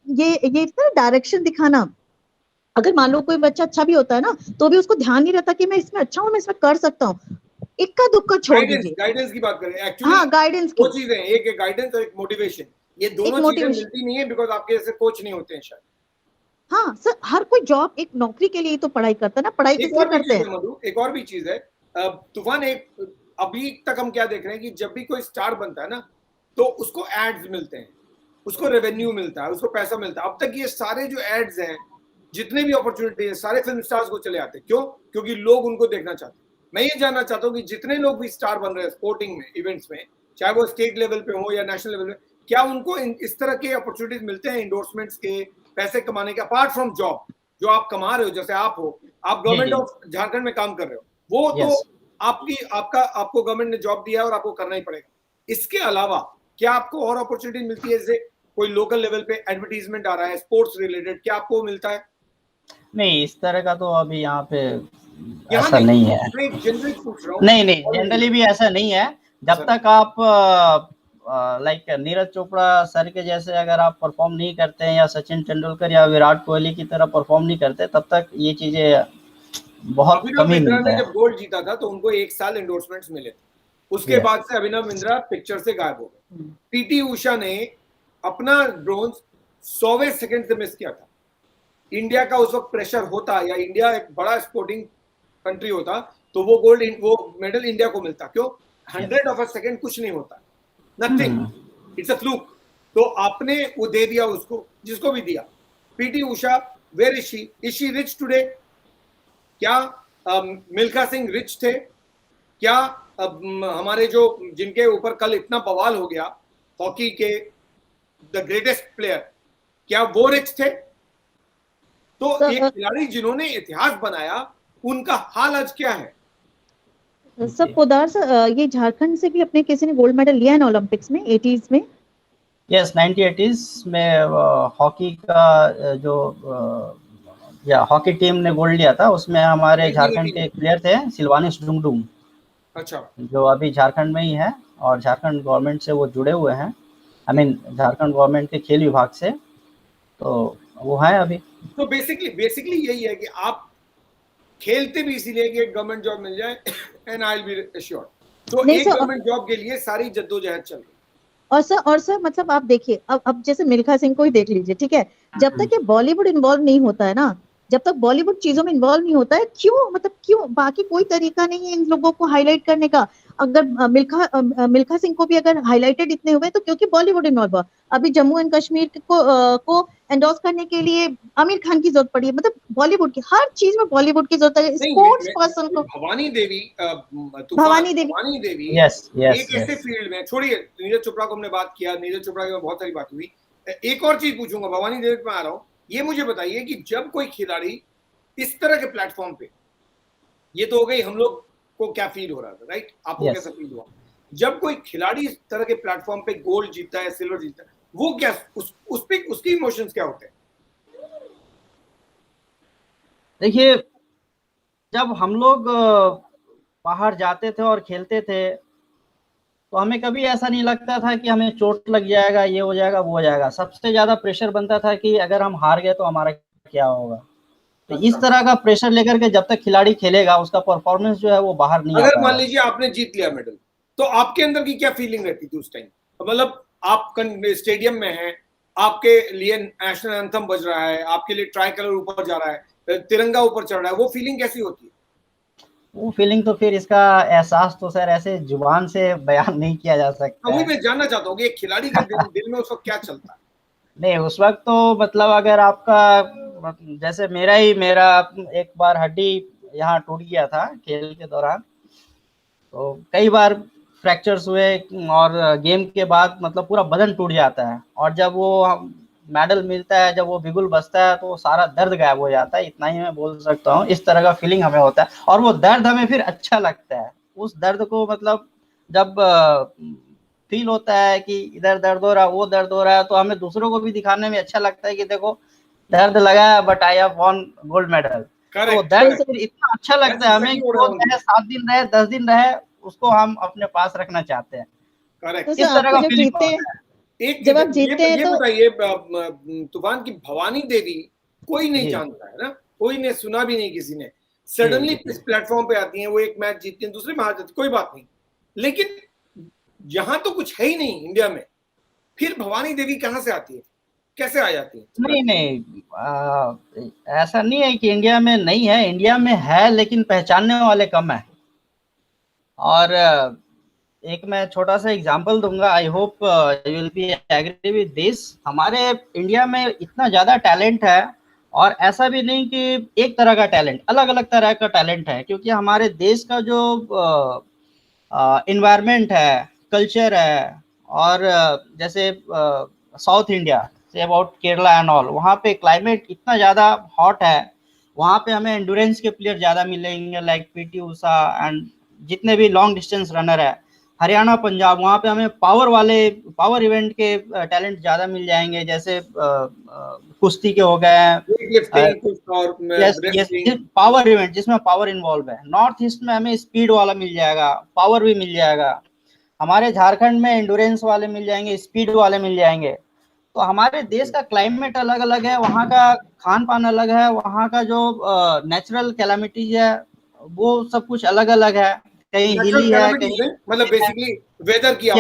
ये डायरेक्शन दिखाना। अगर मान लो कोई बच्चा अच्छा भी होता है ना, तो भी उसको ध्यान नहीं रहता कि मैं इसमें अच्छा हूँ, मैं इसमें कर सकता हूँ। इक्का दुक्का छोड़ दीजिए। गाइडेंस की बात करें, एक्चुअली हाँ, गाइडेंस की दो चीजें हैं, एक गाइडेंस और एक मोटिवेशन। ये दोनों चीजें मिलती नहीं है, बिकॉज आपके जैसे कोच नहीं होते हैं शायद। हाँ सर, हर कोई जॉब एक नौकरी के लिए तो पढ़ाई करता है ना, पढ़ाई किस लिए करते हैं? मधु, एक और भी चीज है तूफान, एक अभी तक हम क्या देख रहे हैं कि जब भी कोई स्टार बनता है ना, तो उसको एड्स मिलते हैं, उसको रेवेन्यू मिलता है, उसको पैसा मिलता है। अब तक ये सारे जो एड्स हैं, जितने भी अपॉर्चुनिटी है, सारे फिल्म स्टार्स को चले आते हैं। क्यों? क्योंकि लोग उनको देखना चाहते हैं। मैं ये जानना चाहता हूँ कि जितने लोग भी स्टार बन रहे हैं स्पोर्टिंग में, इवेंट्स में, चाहे वो स्टेट लेवल पे हो या नेशनल लेवल में, क्या उनको इस तरह के अपॉर्चुनिटीज मिलते हैं, इंडोर्समेंट के, पैसे कमाने के, अपार्ट फ्रॉम जॉब जो आप कमा रहे हो? जैसे आप गवर्नमेंट ऑफ झारखंड में काम कर रहे हो, वो तो आपको गवर्नमेंट ने जॉब दिया है और आपको करना ही पड़ेगा। इसके अलावा क्या आपको और अपॉर्चुनिटी मिलती है? जैसे कोई लोकल लेवल पे एडवर्टीजमेंट आ रहा है स्पोर्ट्स रिलेटेड, क्या आपको मिलता है? नहीं, इस तरह का तो अभी यहाँ पे ऐसा नहीं है। जनरली पूछ रहा हूँ। नहीं, जनरली भी ऐसा नहीं है। जब तक आप लाइक नीरज चोपड़ा सर के जैसे अगर आप परफॉर्म नहीं करते हैं, या सचिन तेंदुलकर या विराट कोहली की तरह परफॉर्म नहीं करते, तब तक ये चीजें बहुत कम ही मिलता है। जब गोल्ड जीता था तो उनको 1 साल एंडोर्समेंट्स मिले थे, उसके बाद से अभिनव बिंद्रा पिक्चर से गायब हो गए। पीटी उषा ने अपना ब्रोंज 100वें सेकंड से मिस किया था। इंडिया का उस वक्त प्रेशर होता, या इंडिया एक बड़ा स्पोर्टिंग कंट्री होता, तो वो मेडल इंडिया को मिलता। क्यों? 100 ऑफ अ सेकेंड कुछ नहीं होता, नथिंग, इट्स अ फ्लूक। तो आपने वो दे दिया उसको, जिसको भी दिया। PT Usha, where is she rich today? क्या मिल्खा सिंह रिच थे? क्या हमारे जो जिनके ऊपर कल इतना बवाल हो गया, हॉकी के द ग्रेटेस्ट प्लेयर, क्या वो रिच थे? तो एक खिलाड़ी जिन्होंने इतिहास बनाया, उनका हाल आज क्या है? सब पोदार सर, ये झारखंड से भी अपने किसी ने गोल्ड मेडल लिया है ना ओलंपिक्स में 80s में? यस, 1980s में हॉकी का जो या हॉकी टीम ने गोल्ड लिया था, उसमें हमारे झारखंड के प्लेयर थे सिलवानिस डुंगडुंग। अच्छा। जो अभी झारखंड में ही है और झारखंड गवर्नमेंट से वो जुड़े हुए हैं, आई मीन झारखंड गवर्नमेंट के खेल विभाग से, तो वो है अभी। तो बेसिकली यही है कि आप खेलते भी इसीलिए कि एक गवर्नमेंट जॉब मिल जाए and I will be assured. तो एक गवर्नमेंट जॉब के लिए सारी जद्दोजहद चल रही है। और सर मतलब आप देखिए, अब जैसे मिल्खा सिंह को ही देख लीजिए, ठीक है, जब तक ये बॉलीवुड इन्वॉल्व नहीं होता है ना, जब तक बॉलीवुड चीजों में इन्वॉल्व नहीं होता है, क्यों बाकी कोई तरीका नहीं है इन लोगों को हाईलाइट करने का। अगर मिल्खा सिंह को भी अगर हाईलाइटेड इतने हुए तो क्योंकि बॉलीवुड इन्वॉल्व हुआ। अभी जम्मू एंड कश्मीर को एंडोर्स करने के लिए आमिर खान की जरूरत पड़ी है। मतलब बॉलीवुड की हर चीज में बॉलीवुड की जरूरत है। स्पोर्ट्स पर्सन को भवानी देवी, भवानी देवी एक ऐसे फील्ड में, छोड़िए नीरज चोपड़ा को हमने बात किया, नीरज चोपड़ा की बहुत सारी बात हुई। एक और चीज पूछूंगा, भवानी देवी पे आ रहा हूं। ये मुझे बताइए कि जब कोई खिलाड़ी इस तरह के प्लेटफॉर्म पे, ये तो हो गई हम लोग को क्या फील हो रहा था, राइट? आपको कैसा फील हुआ जब कोई खिलाड़ी इस तरह के प्लेटफॉर्म पे गोल्ड जीतता है, सिल्वर जीतता है? वो क्या उस पे उसके इमोशंस क्या होते हैं? देखिए, जब हम लोग बाहर जाते थे और खेलते थे, तो हमें कभी ऐसा नहीं लगता था कि हमें चोट लग जाएगा, ये हो जाएगा, वो हो जाएगा। सबसे ज्यादा प्रेशर बनता था कि अगर हम हार गए तो हमारा क्या होगा। तो इस तरह का प्रेशर लेकर के जब तक खिलाड़ी खेलेगा, उसका परफॉर्मेंस जो है वो बाहर नहीं आता। अगर मान लीजिए आपने जीत लिया मेडल, तो आपके अंदर की क्या फीलिंग रहती थी उस टाइम? मतलब आप स्टेडियम में हैं, आपके लिए नेशनल एंथम बज रहा है, आपके लिए ट्राई कलर ऊपर जा रहा है, तिरंगा ऊपर चढ़ रहा है, वो फीलिंग कैसी होती है? वो फीलिंग तो फिर इसका एहसास तो सर ऐसे जुबान से बयान नहीं किया जा सकता है। मैं जानना चाहता हूँ कि एक खिलाड़ी के दिल में उस वक्त क्या चलता है? नहीं, उस वक्त तो मतलब अगर आपका, जैसे मेरा एक बार हड्डी यहाँ टूट गया था खेल के दौरान, तो कई बार फ्रैक्चर्स हुए और गेम के बाद मतलब पूरा बदन टूट जाता है। और जब वो मेडल मिलता है, जब वो बिगुल बजता है, तो सारा दर्द गायब हो जाता है। इतना ही मैं बोल सकता हूँ, इस तरह का फीलिंग हमें होता है। और वो दर्द हमें फिर अच्छा लगता है। उस दर्द को मतलब जब फील होता है कि इधर दर्द हो रहा है, वो दर्द हो रहा है, तो हमें दूसरों को भी दिखाने में अच्छा लगता है कि देखो दर्द लगा है but I have won gold medal. तो दर्द से इतना अच्छा लगता है हमें, वो चाहे 7 दिन रहे, 10 दिन रहे, उसको हम अपने पास रखना चाहते हैं। करेक्ट। इस तरह का फीलिंग होता है। जब आप जीतते हैं तो बताइए तूफान की भवानी देवी कोई नहीं जानता है ना, कोई ने सुना भी नहीं किसी ने, सडनली इस प्लेटफॉर्म पे आती हैं, वो एक मैच जीतती हैं, दूसरे में हार जाती, कोई बात नहीं। लेकिन यहाँ तो कुछ है ही नहीं इंडिया में, फिर भवानी देवी कहाँ से आती है, कैसे आ जाती है? नहीं, ऐसा नहीं है कि इंडिया में नहीं है, इंडिया में है, लेकिन पहचानने वाले कम है। और एक मैं छोटा सा एग्जांपल दूंगा, I hope you will be agree with this. हमारे इंडिया में इतना ज़्यादा टैलेंट है, और ऐसा भी नहीं कि एक तरह का टैलेंट, अलग अलग तरह का टैलेंट है। क्योंकि हमारे देश का जो इन्वायरमेंट है, कल्चर है, और जैसे south India say about Kerala and all, वहाँ पे क्लाइमेट इतना ज़्यादा हॉट है, वहाँ पे हमें एंडोरेंस के प्लेयर ज़्यादा मिलेंगे, लाइक पीटी उषा एंड जितने भी लॉन्ग डिस्टेंस रनर है। हरियाणा, पंजाब, वहाँ पे हमें पावर इवेंट के टैलेंट ज़्यादा मिल जाएंगे, जैसे कुश्ती के हो गए, पावर इवेंट जिसमें पावर इन्वॉल्व है। नॉर्थ ईस्ट में हमें स्पीड वाला मिल जाएगा, पावर भी मिल जाएगा। हमारे झारखंड में एंडोरेंस वाले मिल जाएंगे, स्पीड वाले मिल जाएंगे। तो हमारे देश का क्लाइमेट अलग अलग है, वहाँ का खान पान अलग है, वहाँ का जो नेचुरल कैलामिटीज है वो सब कुछ अलग अलग है। कहीं हिली है, कहीं मतलब बेसिकली वेदर की आप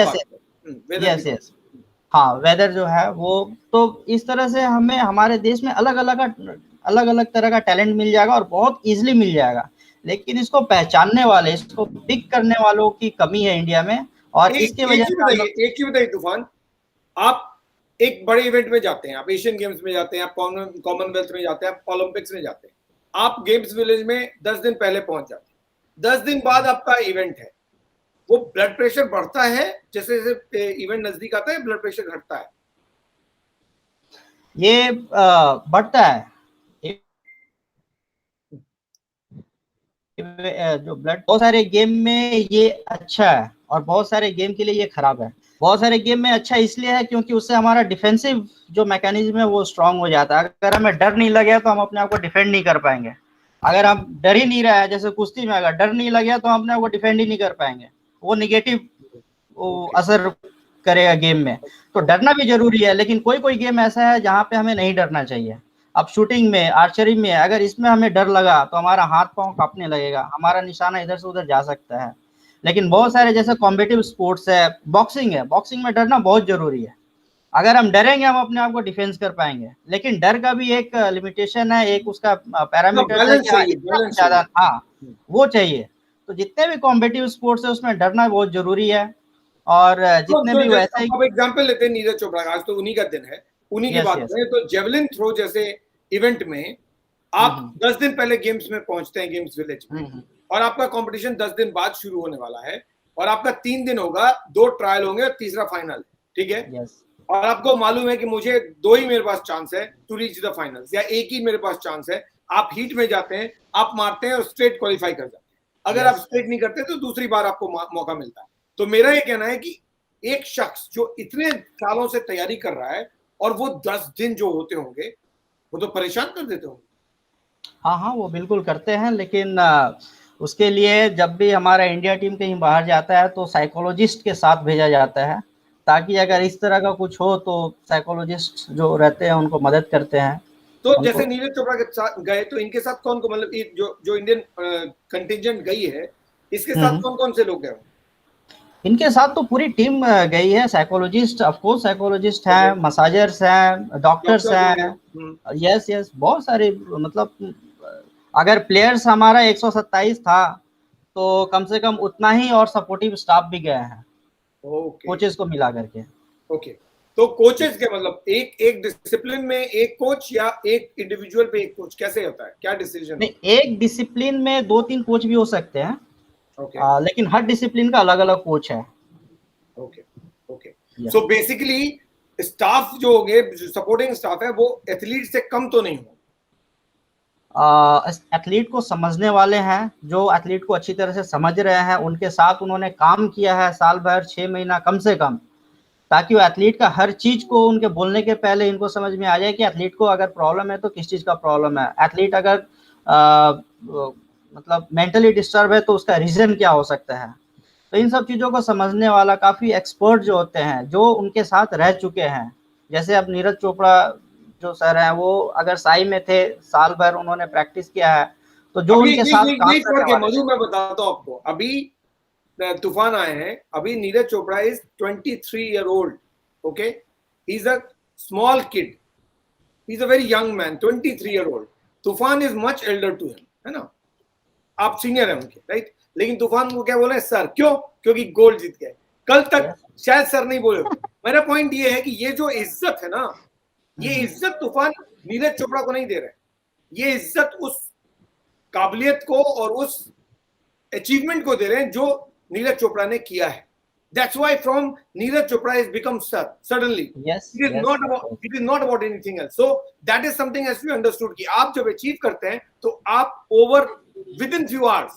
यस हाँ, वेदर जो है वो, तो इस तरह से हमें हमारे देश में अलग अलग तरह का टैलेंट मिल जाएगा और बहुत इजीली मिल जाएगा। लेकिन इसको पहचानने वाले, इसको पिक करने वालों की कमी है इंडिया में, और इसकी वजह से एक चीज बताइए तूफान, आप एक बड़े इवेंट में जाते हैं, आप एशियन गेम्स में जाते हैं, आप कॉमनवेल्थ में जाते हैं, आप ओलंपिक्स में जाते हैं, आप गेम्स विलेज में 10 दिन पहले पहुंच जाते हैं, 10 दिन बाद आपका इवेंट है, वो ब्लड प्रेशर बढ़ता है जैसे जैसे इवेंट नजदीक आता है, ब्लड प्रेशर घटता है? ये बढ़ता है। जो ब्लड, बहुत सारे गेम में ये अच्छा है और बहुत सारे गेम के लिए ये खराब है। बहुत सारे गेम में अच्छा इसलिए है क्योंकि उससे हमारा डिफेंसिव जो मैकेनिज्म है वो स्ट्रांग हो जाता है। अगर हमें डर नहीं लगे तो हम अपने आप को डिफेंड नहीं कर पाएंगे। अगर हम डर ही नहीं रहा है, जैसे कुश्ती में अगर डर नहीं लगे तो हम अपने आप को डिफेंड ही नहीं कर पाएंगे, वो निगेटिव असर करेगा गेम में। तो डरना भी जरूरी है, लेकिन कोई कोई गेम ऐसा है जहाँ पे हमें नहीं डरना चाहिए। अब शूटिंग में, आर्चरी में अगर इसमें हमें डर लगा तो हमारा हाथ पांव कांपने लगेगा, हमारा निशाना इधर से उधर जा सकता है। लेकिन बहुत सारे जैसे कॉम्पिटिटिव स्पोर्ट्स है, बॉक्सिंग है, बॉक्सिंग में डरना बहुत जरूरी है। अगर हम डरेंगे हम अपने आप को डिफेंस कर पाएंगे, लेकिन डर का भी एक लिमिटेशन है, एक उसका पैरामीटर है कि इतना ज्यादा, हाँ वो चाहिए। तो जितने भी कॉम्पिटिटिव स्पोर्ट्स है उसमें डरना बहुत जरूरी है। और जितने भी वैसे ही, अब एग्जांपल लेते हैं नीरज चोपड़ा, आज तो उन्हीं का दिन है, उन्हीं की बात करें तो जेवलिन थ्रो जैसे इवेंट में आप 10 दिन पहले गेम्स में पहुंचते हैं, गेम्स विलेज में, और आपका कंपटीशन 10 दिन बाद शुरू होने वाला है, और आपका 3 दिन होगा, 2 ट्रायल होंगे और तीसरा फाइनल, ठीक है? और आपको मालूम है कि मुझे 2 ही मेरे पास चांस है टू रीच द फाइनल्स, या एक ही मेरे पास चांस है। आप हीट में जाते हैं, आप मारते हैं और स्ट्रेट क्वालिफाई कर जाते हैं। अगर आप स्ट्रेट नहीं करते तो दूसरी बार आपको मौका मिलता है। तो मेरा ये कहना है कि एक शख्स जो इतने सालों से तैयारी कर रहा है और वो 10 दिन जो होते होंगे वो तो परेशान कर देते होंगे। हाँ वो बिल्कुल करते हैं, लेकिन उसके लिए जब भी हमारा इंडिया टीम कहीं बाहर जाता है तो साइकोलॉजिस्ट के साथ भेजा जाता है, ताकि अगर इस तरह का कुछ हो तो साइकोलॉजिस्ट जो रहते हैं उनको मदद करते हैं। तो जैसे नीरज चोपड़ा के साथ गए तो इनके साथ कौन कौन, मतलब जो इंडियन कंटिजेंट गई है इसके साथ कौन कौन से लोग गए? इनके साथ तो पूरी टीम गई है। साइकोलॉजिस्ट, ऑफ कोर्स साइकोलॉजिस्ट हैं, मसाजर्स हैं, डॉक्टर्स हैं, यस बहुत सारे। मतलब अगर प्लेयर्स हमारा 127 था तो कम से कम उतना ही और सपोर्टिव स्टाफ भी गए हैं, कोचेस को मिला करके। ओके, तो कोचेस के मतलब एक डिसिप्लिन में एक कोच या एक इंडिविजुअल पे एक कोच, कैसे होता है, क्या डिसीजन? नहीं, एक डिसिप्लिन में 2-3 कोच भी हो सकते हैं, लेकिन हर डिसिप्लिन का अलग अलग कोच है। ओके सो बेसिकली स्टाफ जो होंगे, सपोर्टिंग स्टाफ है, वो एथलीट से कम तो नहीं हो? एथलीट को समझने वाले हैं, जो एथलीट को अच्छी तरह से समझ रहे हैं, उनके साथ उन्होंने काम किया है साल भर, 6 महीना कम से कम, ताकि वो एथलीट का हर चीज को उनके बोलने के पहले इनको समझ में आ जाए कि एथलीट को अगर प्रॉब्लम है तो किस चीज का प्रॉब्लम है। एथलीट अगर मतलब मेंटली डिस्टर्ब है तो उसका रीजन क्या हो सकता है। तो इन सब चीजों को समझने वाला काफी एक्सपर्ट जो होते हैं, जो उनके साथ रह चुके हैं। जैसे अब नीरज चोपड़ा जो सर हैं, वो अगर साई में थे, साल भर उन्होंने प्रैक्टिस किया है, तो जो उनके साथ काम करने वाले, मधु मैं बताता हूँ आपको, अभी तूफान आए हैं, अभी Neeraj Chopra is 23 year old, okay, he is a small kid, he is a very young man, 23 year old. Toofan is much elder to him, है ना, आप सीनियर हैं उनके, राइट? लेकिन तूफान को क्या बोले सर, क्यों? क्योंकि गोल्ड जीत गए। कल तक शायद सर नहीं बोले। मेरा पॉइंट ये है कि ये जो इज्जत है ना, ये इज्जत तूफान नीरज चोपड़ा को नहीं दे रहे, ये इज्जत उस काबिलियत को और उस अचीवमेंट को दे रहे हैं जो नीरज चोपड़ा ने किया है। That's why from Neeraj Chopra has become sir suddenly. Yes, it is not about anything else. So that is something as we understood कि आप जब अचीव करते हैं तो आप over within few hours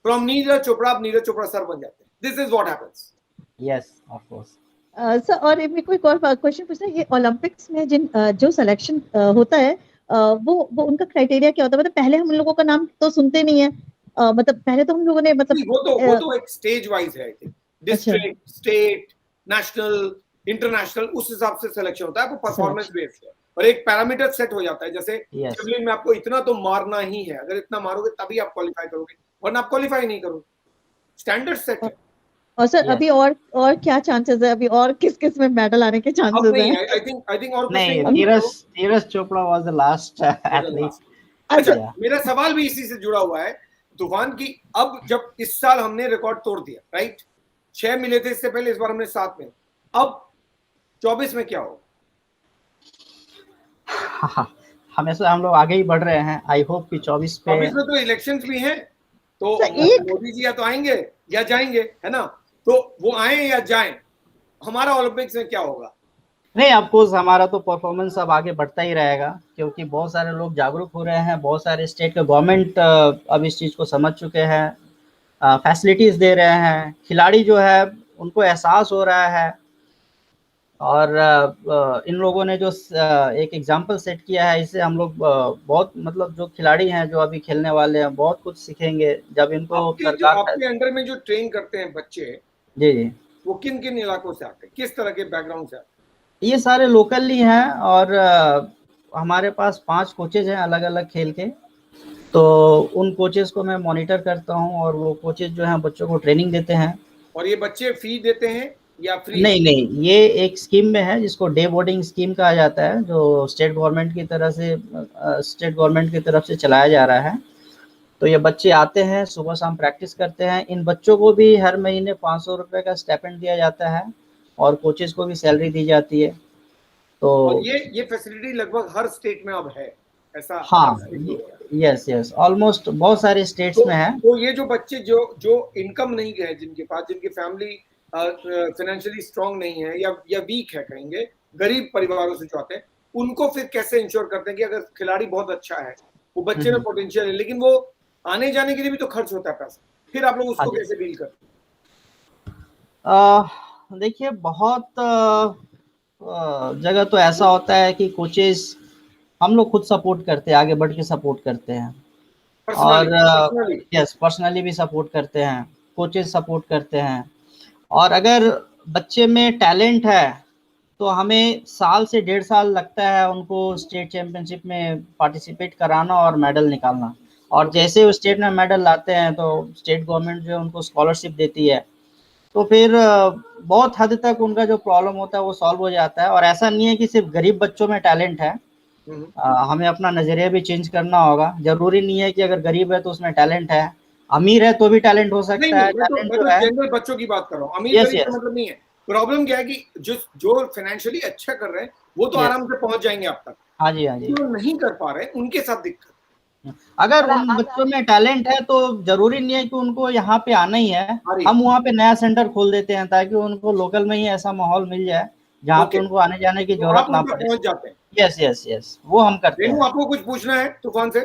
from Neeraj Chopra आप Neeraj Chopra sir बन जाते हैं. This is what happens. Yes, of course. Sir और मेरे को एक और क्वेश्चन पूछना है, ये ओलंपिक्स में जो सिलेक्शन होता है वो उनका क्राइटेरिया क्या होता है? मतलब पहले हम लोगों का नाम तो सुनते नहीं है, मतलब पहले तो हम लोगों ने मतलब वो तो एक स्टेज वाइज है, डिस्ट्रिक्ट, स्टेट, नेशनल, इंटरनेशनल, उस हिसाब से सिलेक्शन होता है, वो परफॉर्मेंस बेस्ड है और एक पैरामीटर सेट हो जाता है। जैसे जेवलिन में आपको इतना तो मारना ही है, अगर इतना मारोगे तभी आप क्वालिफाई करोगे, वरना आप क्वालिफाई नहीं करोगे, स्टैंडर्ड सेट है। और सर अभी और क्या चांसेस है, अभी और किस में मेडल आने के चांसेस हैं? आई थिंक और नहीं, Neeraj Chopra was the last athlete. अच्छा, मेरा सवाल भी इसी से जुड़ा हुआ है तूफान की अब जब इस साल हमने रिकॉर्ड तोड़ दिया, राइट, 6 मिले थे इससे पहले, इस बार हमने 7 मिले, अब 24 में क्या होगा? हाँ, हमेशा हम लोग आगे ही बढ़ रहे हैं। आई होप कि 24 पे 24 में तो इलेक्शंस भी हैं, तो एक मोदी जी या तो आएंगे या जाएंगे, है ना, तो वो आए या जाएं, हमारा ओलंपिक्स में क्या होगा? नहीं, ऑफकोर्स हमारा तो परफॉर्मेंस अब आगे बढ़ता ही रहेगा, क्योंकि बहुत सारे लोग जागरूक हो रहे हैं, बहुत सारे स्टेट के गवर्नमेंट अब इस चीज़ को समझ चुके हैं, फैसिलिटीज़ दे रहे हैं, खिलाड़ी जो है उनको एहसास हो रहा है। और इन लोगों ने जो एक एग्जाम्पल सेट किया है, इससे हम लोग बहुत, मतलब जो खिलाड़ी हैं जो अभी खेलने वाले हैं, बहुत कुछ सीखेंगे जब इनको सरकार आपके अंडर में जो ट्रेन करते हैं बच्चे, जी जी, वो किन किन इलाकों से आते हैं, किस तरह के बैकग्राउंड से आते हैं? ये सारे लोकल ही हैं, और हमारे पास 5 कोचेज हैं अलग अलग खेल के। तो उन कोचेज को मैं मॉनिटर करता हूँ, और वो कोचेज जो हैं बच्चों को ट्रेनिंग देते हैं। और ये बच्चे फी देते हैं या फ्री? नहीं नहीं, ये एक स्कीम में है जिसको डे बोर्डिंग स्कीम कहा जाता है, जो स्टेट गवर्नमेंट की तरफ से चलाया जा रहा है। तो ये बच्चे आते हैं, सुबह शाम प्रैक्टिस करते हैं। इन बच्चों को भी हर महीने 500 रुपये का स्टाइपेंड दिया जाता है, और कोचेज को भी सैलरी दी जाती है। तो और ये फैसिलिटी लगभग हर स्टेट में अब है, ऐसा? हाँ, यस यस, ऑलमोस्ट बहुत सारे स्टेट्स में है। तो ये जो बच्चे जो इनकम नहीं है, जिनके पास, जिनकी फैमिली फाइनेंशियली स्ट्रांग नहीं है या वीक है, कहेंगे गरीब परिवारों से जो आते हैं, उनको फिर कैसे इंश्योर करते हैं कि अगर खिलाड़ी बहुत अच्छा है, वो बच्चे में पोटेंशियल है, लेकिन वो आने जाने के लिए भी तो खर्च होता है पैसा, फिर आप लोग उसको कैसे डील करते हैं? देखिए, बहुत जगह तो ऐसा होता है कि कोचेस हम लोग खुद सपोर्ट करते हैं, आगे बढ़ के सपोर्ट करते हैं, और यस, पर्सनली भी सपोर्ट करते हैं, कोचेस सपोर्ट करते हैं। और अगर बच्चे में टैलेंट है तो हमें साल से 1.5 साल लगता है उनको स्टेट चैंपियनशिप में पार्टिसिपेट कराना और मेडल निकालना। और जैसे वो स्टेट में मेडल लाते हैं तो स्टेट गवर्नमेंट जो है उनको स्कॉलरशिप देती है। तो फिर बहुत हद तक उनका जो प्रॉब्लम होता है वो सॉल्व हो जाता है। और ऐसा नहीं है कि सिर्फ गरीब बच्चों में टैलेंट है, हमें अपना नज़रिया भी चेंज करना होगा। जरूरी नहीं है कि अगर गरीब है तो उसमें टैलेंट है, अमीर है तो भी टैलेंट हो सकता है। मैं तो जनरल बच्चों की बात कर रहा हूँ, अमीर गरीब का मतलब नहीं है। प्रॉब्लम क्या है कि जो फाइनेंशियली अच्छा कर रहे हैं वो तो आराम से पहुंच जाएंगे आप तक। हाँ जी, हाँ जी। जो नहीं कर पा रहे उनके साथ दिक्कत। अगर उन बच्चों में टैलेंट है तो जरूरी नहीं है कि उनको यहाँ पे आना ही है, हम वहाँ पे नया सेंटर खोल देते हैं ताकि उनको लोकल में ही ऐसा माहौल मिल जाए जहाँ पे उनको आने जाने की जरूरत ना पड़े। पहुंच जाते हैं। यस यस यस, वो हम करते हैं। आपको कुछ पूछना है तूफान से?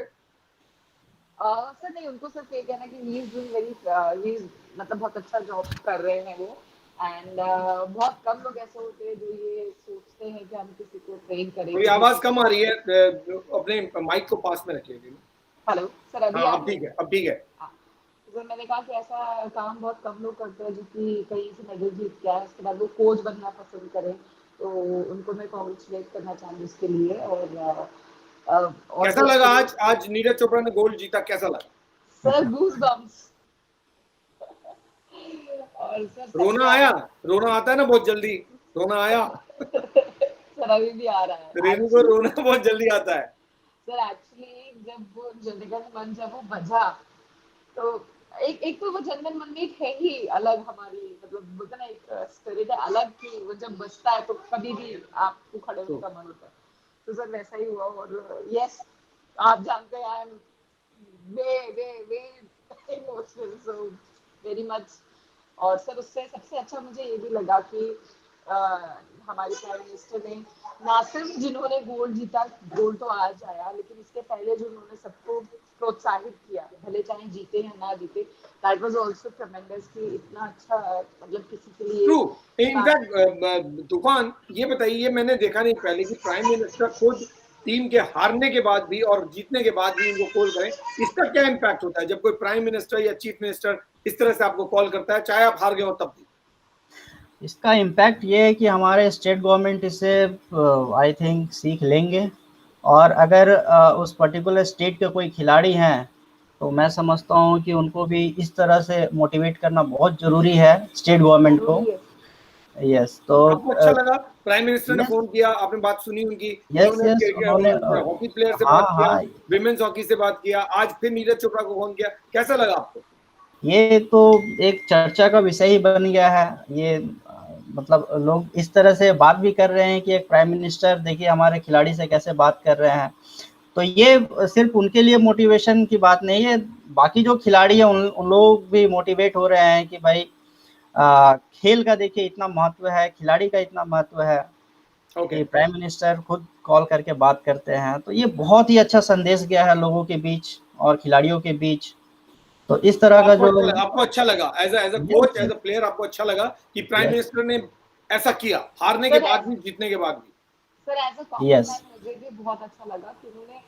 सर नहीं, उनको सिर्फ ये कहना कि ही इज डूइंग वेरी, मतलब बहुत अच्छा जॉब कर रहे हैं वो। एंड बहुत कम लोग ऐसे होते हैं जो ये सोचते हैं कि हम किसी को ट्रेन करें। मेरी आवाज कम आ रही है, अपने माइक को पास में रखिए। हेलो सर, अभी अब ठीक है, अब ठीक है। सर मैंने कहा कि ऐसा काम बहुत कम लोग करते हैं जो कि कहीं से मेडल जीत के आए, उसके बाद वो कोच बनना पसंद करें, तो उनको मैं कांग्रेचुलेट करना चाहूंगी उसके लिए। और कैसा लगा आज नीरज चोपड़ा ने गोल्ड जीता, कैसा लगा? Sir goosebumps. और सर रोना आया? रोना आता है ना बहुत जल्दी, रोना आया? सर अभी भी आ रहा है। रेनू को रोना बहुत जल्दी आता है। सर एक्चुअली जब वो जनगण मन जब वो बजा तो एक तो वो जनगण मन में है ही अलग, हमारी मतलब बोलते ना एक स्पिरिट है अलग की, वो जब बजता है तो कभी भी आपको खड़े होने का मन होता है। तो सर वैसा ही हुआ। और यस, आप जानते हैं I am way emotional, so very much. और सर उससे सबसे अच्छा मुझे ये भी लगा कि हमारे प्राइम मिनिस्टर ने ना सिर्फ जिन्होंने गोल्ड जीता, गोल्ड तो आज आया, लेकिन इसके पहले जो उन्होंने सबको प्रोत्साहित किया, भले चाहे जीते या ना जीते, दैट वाज आल्सो ट्रेमेंडस कि इतना अच्छा मतलब किसी के लिए। ट्रू। इनफैक्ट तूफान ये बताइए, मैंने देखा नहीं पहले कि प्राइम मिनिस्टर खुद टीम के हारने के बाद भी और जीतने के बाद भी उनको कॉल करें। इसका क्या इम्पैक्ट होता है जब कोई प्राइम मिनिस्टर या चीफ मिनिस्टर इस तरह से आपको कॉल करता है, चाहे आप हार गए हो तब भी? इसका इम्पैक्ट ये है कि हमारे स्टेट गवर्नमेंट इससे आई थिंक सीख लेंगे। और अगर उस पर्टिकुलर स्टेट के कोई खिलाड़ी हैं तो मैं समझता हूँ कि उनको भी इस तरह से मोटिवेट करना बहुत ज़रूरी है स्टेट गवरमेंट को। यस, तो आपको अच्छा लगा प्राइम मिनिस्टर ने फोन किया, आपने बात सुनी उनकी, उन्होंने हॉकी प्लेयर से हाँ बात किया, हाँ, विमेन्स हॉकी से बात किया, आज फिर नीरज चोपड़ा को फोन किया, कैसा लगा आपको? ये तो एक चर्चा का विषय ही बन गया है। ये मतलब लोग इस तरह से बात भी कर रहे हैं कि एक प्राइम मिनिस्टर देखिए हमारे खिलाड़ी से कैसे बात कर रहे हैं। तो ये सिर्फ उनके लिए मोटिवेशन की बात नहीं है, बाकी जो खिलाड़ी है उन लोग भी मोटिवेट हो रहे हैं कि भाई खेल का देखिए इतना महत्व है, खिलाड़ी का इतना महत्व है कि प्राइम मिनिस्टर खुद कॉल करके बात करते हैं। तो ये बहुत ही अच्छा संदेश गया है लोगों के बीच और खिलाड़ियों के बीच। तो इस तरह का जो आपको अच्छा लगा as a coach, as a player, आपको अच्छा लगा कि प्राइम मिनिस्टर ने ऐसा किया, हारने के बाद भी, जीतने के बाद भी? सर एज अ कॉम्प्लीमेंट मुझे भी बहुत अच्छा लगा कि उन्होंने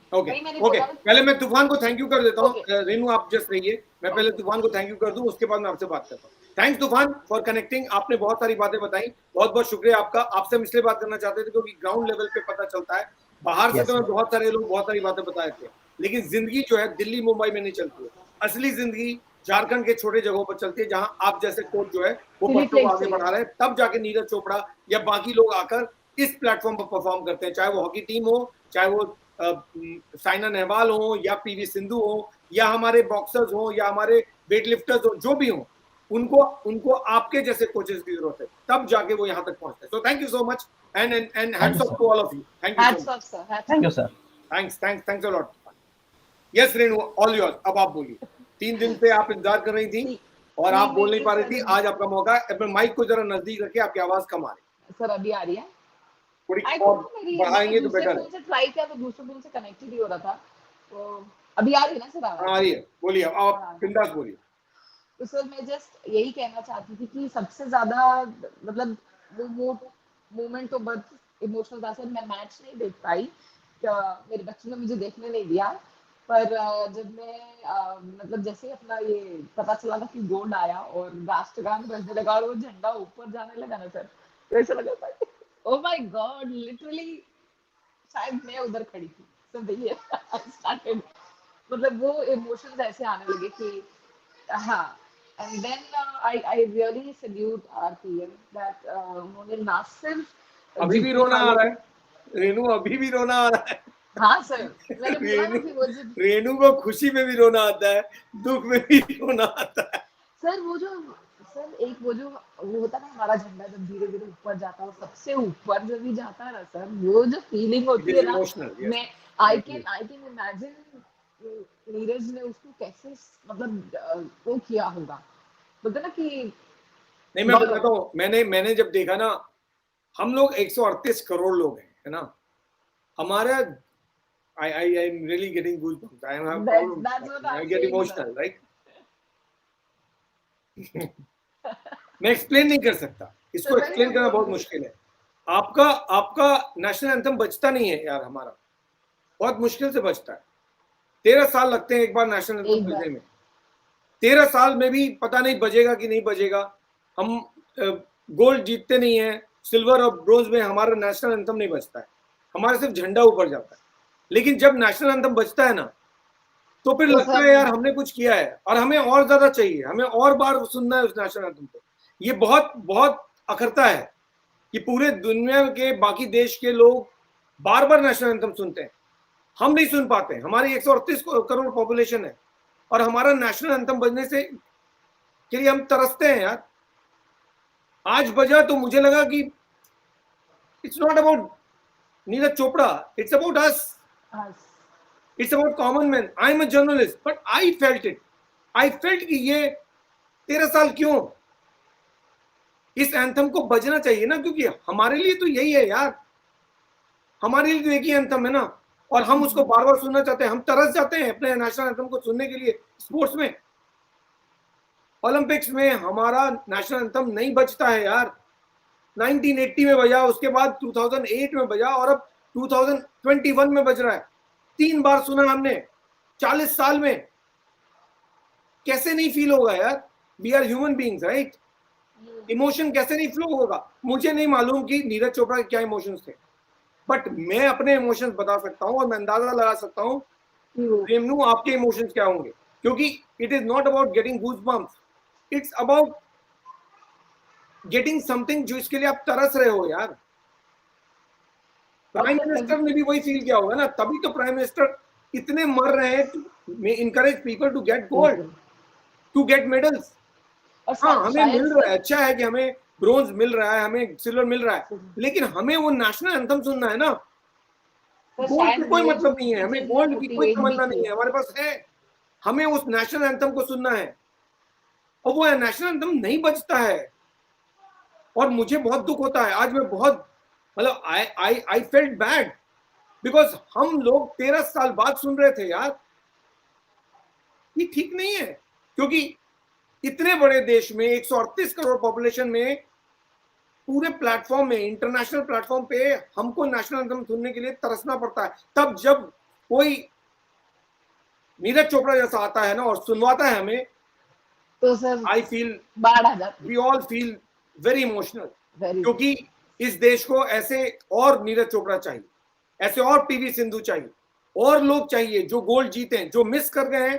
ओके, पहले मैं तूफान को थैंक यू कर देता हूँ। रेनू आप जस्ट रहिए, मैं पहले तूफान को थैंक यू कर दूं, उसके बाद मैं आपसे बात करता हूँ। थैंक्स तूफान फॉर कनेक्टिंग, आपने बहुत सारी बातें बताई, बहुत बहुत शुक्रिया आपका। आपसे हम इसलिए बात करना चाहते थे क्योंकि ग्राउंड लेवल पे पता चलता है, बाहर से तो मैं बहुत सारे लोग बहुत सारी बातें बताए थे, लेकिन जिंदगी जो है दिल्ली मुंबई में नहीं चलती है। असली जिंदगी झारखंड के छोटे जगहों पर चलती है, जहां आप जैसे कोच जो है वो बच्चों को आगे बढ़ा रहे हैं, तब जाके नीरज चोपड़ा या बाकी लोग आकर इस प्लेटफॉर्म पर परफॉर्म करते हैं, चाहे वो हॉकी टीम हो, चाहे वो साइना नेहवाल हो या पीवी सिंधु हो या हमारे बॉक्सर्स हो या हमारे वेट लिफ्टर्स हो, जो भी हो, उनको आपके जैसे कोचेस की जरूरत है, तब जाके वो यहाँ तक पहुंचते हैं। So thank you so much and hats off to all of you. Thank you sir, thanks a lot. Yes Renu, all yours. अब आप बोलिए, 3 दिन से आप इंतजार कर रही थी और आप बोल नहीं पा रही थी, आज आपका मौका है। अपने माइक को जरा नजदीक रखिए, आपकी आवाज कम आ रही है। सर अभी आ रही है? थोड़ी और बढ़ाएंगे तो बेटर है। ट्राई किया तो दूसरे फोन से कनेक्ट ही हो रहा था, तो अभी आ रही है ना सर आवाज? आ रही है, बोलिए आप बिंदास बोलिए। तो सर मैं जस्ट यही कहना चाहती थी कि सबसे ज्यादा मतलब वो मोमेंट तो बहुत इमोशनल था सर। मैं मैच नहीं देख पाई, मेरे बच्चों ने मुझे देखने नहीं दिया, पर जब मैं मतलब जैसे अपना ये पता चला था कि गोल्ड आया और राष्ट्रगान बजने लगा और वो झंडा ऊपर जाने लगा ना सर, तो ऐसा लगा था ओह माय गॉड, लिटरली शायद मैं उधर खड़ी थी सर। देखिए स्टार्टेड मतलब वो इमोशंस ऐसे आने लगे कि हाँ। And then I really salute our PM that उन्होंने ना सिर्फ अभी भी रोना आ रहा है रेनू, अभी भी रोना आ रहा है। हाँ सर, मैंने बोला ना कि वो रेनू को खुशी में भी रोना आता है, दुख में भी रोना आता है। सर वो जो वो होता है ना, हमारा झंडा जब धीरे धीरे ऊपर जाता है, सबसे ऊपर जब भी जाता है ना सर, वो जो फीलिंग होती है ना, मैं आई कैन इमेजिन नीरज ने उसको कैसे मतलब वो किया होगा, बोलते ना कि नहीं, मैं बताता हूँ, मैंने जब देखा ना, हम लोग 138 करोड़ लोग हैं, है ना, हमारे I am really getting goosebumps. I am I get emotional, right? मैं एक्सप्लेन नहीं कर सकता, इसको एक्सप्लेन करना बहुत मुश्किल है। आपका नेशनल एंथम बजता नहीं है यार, हमारा बहुत मुश्किल से बजता है। 13 साल लगते हैं एक बार नेशनल एंथम बजने में। 13 साल में भी पता नहीं बजेगा कि नहीं बजेगा। हम गोल्ड जीतते नहीं है, सिल्वर और ब्रोंज में हमारा नेशनल एंथम नहीं बजता है, हमारा सिर्फ झंडा ऊपर जाता है। लेकिन जब नेशनल एंथम बजता है ना, तो फिर लगता है यार हमने कुछ किया है और हमें और ज्यादा चाहिए, हमें और बार सुनना है उस नेशनल एंथम को। ये बहुत बहुत अखरता है कि पूरे दुनिया के बाकी देश के लोग बार बार नेशनल एंथम सुनते हैं, हम नहीं सुन पाते। हमारी 138 करोड़ पॉपुलेशन है और हमारा नेशनल एंथम बजने से के लिए हम तरसते हैं यार। आज बजा तो मुझे लगा कि it's not about Neeraj Chopra, it's about us, it's about common man. I am a journalist but I felt it, I felt कि ये 13 साल क्यों, इस एंथम को बजना चाहिए ना, क्योंकि हमारे लिए तो यही है यार, हमारे लिए तो एक ही एंथम है ना, और हम उसको बार बार सुनना चाहते हैं। हम तरस जाते हैं अपने नेशनल एंथम को सुनने के लिए। स्पोर्ट्स में, ओलंपिक्स में हमारा नेशनल एंथम नहीं बजता है यार। 1980 में बजा, उसके बाद 2008 में बजा और अब 2021 में बज रहा है। 3 बार सुना हमने 40 साल में। कैसे नहीं फील होगा यार, we are human beings right. Emotion कैसे नहीं फ्लो होगा। मुझे नहीं मालूम कि नीरज चोपड़ा के क्या इमोशंस थे, बट मैं अपने इमोशंस बता सकता हूं और मैं अंदाजा लगा सकता हूं रेमनू आपके इमोशंस क्या होंगे, क्योंकि it is not about getting goosebumps, it's about getting something जो इसके लिए आप तरस रहे हो यार। प्राइम मिनिस्टर ने भी वही फील किया होगा ना, तभी तो प्राइम मिनिस्टर इतने मर रहे हैं to encourage people to get gold, to get medals. हाँ, हमें मिल रहा है, अच्छा है कि हमें ब्रोंज मिल रहा है, हमें सिल्वर मिल रहा है, लेकिन हमें वो नेशनल एंथम सुनना है ना। गोल्ड की कोई मतलब नहीं है, हमें गोल्ड की कोई तमन्ना नहीं है, हमारे पास है, हमें उस नेशनल एंथम को सुनना है, और वो नेशनल एंथम नहीं बजता है। और मुझे बहुत दुख होता है, आज मैं बहुत मतलब आई फेल्ट बैड बिकॉज हम लोग 13 साल बाद सुन रहे थे यार। ये ठीक नहीं है, क्योंकि इतने बड़े देश में 138 करोड़ पॉपुलेशन में पूरे प्लेटफॉर्म में, इंटरनेशनल प्लेटफॉर्म पे हमको नेशनल एंथम सुनने के लिए तरसना पड़ता है। तब जब कोई नीरज चोपड़ा जैसा आता है ना और सुनवाता है हमें, तो सर आई फील, बाढ़ आ जाती, we all feel very emotional, क्योंकि इस देश को ऐसे और नीरज चोपड़ा चाहिए, ऐसे और पीवी सिंधु चाहिए, और लोग चाहिए जो गोल्ड जीते हैं, जो मिस कर गए हैं।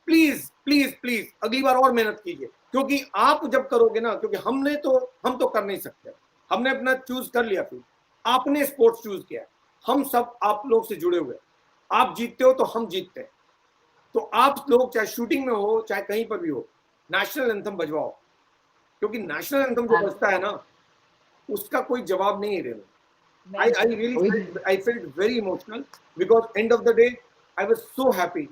प्लीज प्लीज प्लीज अगली बार और मेहनत कीजिए, क्योंकि आप जब करोगे ना, क्योंकि हम तो कर नहीं सकते, हमने अपना चूज कर लिया, फिर आपने स्पोर्ट्स चूज किया, हम सब आप लोग से जुड़े हुए, आप जीतते हो तो हम जीतते हैं। तो आप लोग चाहे शूटिंग में हो चाहे कहीं पर भी हो, नेशनल एंथम बजवाओ, क्योंकि नेशनल एंथम जो बजता है ना, उसका कोई जवाब नहीं है Renu. I felt very emotional because end of the day I was so happy